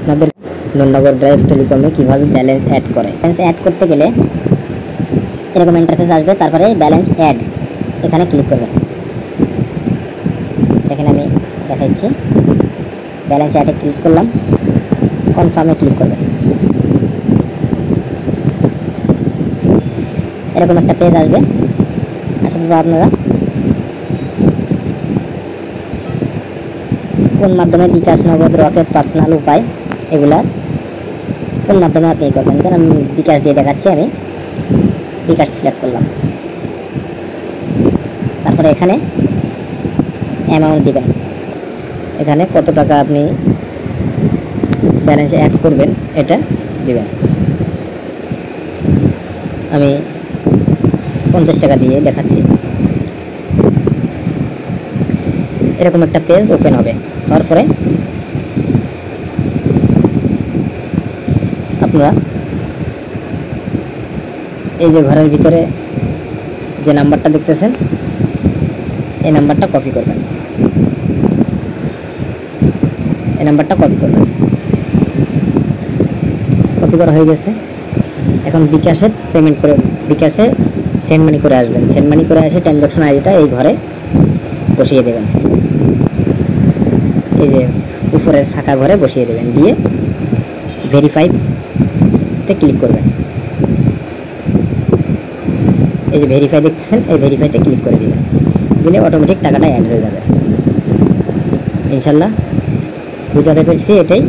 আপনাদের ধন্যবাদ। ড্রাইভ টেলিকমে কিভাবে ব্যালেন্স অ্যাড করে। ব্যালেন্স অ্যাড করতে গেলে এরকম ইন্টারফেস আসবে, তারপরে ব্যালেন্স অ্যাড এখানে ক্লিক করবেন। দেখেন আমি দেখাচ্ছি, ব্যালেন্স অ্যাডে ক্লিক করলাম, কনফার্মে ক্লিক করবেন। এরকম একটা পেজ আসবে, আসার পর আপনারা কোন মাধ্যমে বিকাশ, নগদ, রকেট, পার্সোনাল উপায় এগুলা কোন মাধ্যমে আপনি করবেন। যেন আমি বিকাশ দিয়ে দেখাচ্ছি, আমি বিকাশ সিলেক্ট করলাম। তারপরে এখানে অ্যামাউন্ট দিবেন, এখানে কত টাকা আপনি ব্যালেন্সে অ্যাড করবেন এটা দিবেন। আমি 50 টাকা দিয়ে দেখাচ্ছি। এরকম একটা পেজ ওপেন হবে। তারপরে আপনারা এই যে ঘরের ভিতরে যে নাম্বারটা দেখতেছেন, এই নাম্বারটা কপি করবেন। এই নাম্বারটা কপি করবেন। কপি করা হয়ে গেছে। এখন বিকাশে পেমেন্ট করে, বিকাশে সেন্ড মানি করে আসবেন। সেন্ড মানি করে এসে ট্রানজাকশন আইডিটা এই ঘরে বসিয়ে দেবেন। এই যে উপরের ফাঁকা ঘরে বসিয়ে দেবেন, দিয়ে ভেরিফাইতে ক্লিক করবেন। এই যে ভেরিফাই দেখতেছেন, এই ভেরিফাইতে ক্লিক করে দিবেন। দিলে অটোমেটিক টাকাটা অ্যাড হয়ে যাবে। ইনশাল্লাহ বুঝাতে পেরেছি, এটাই।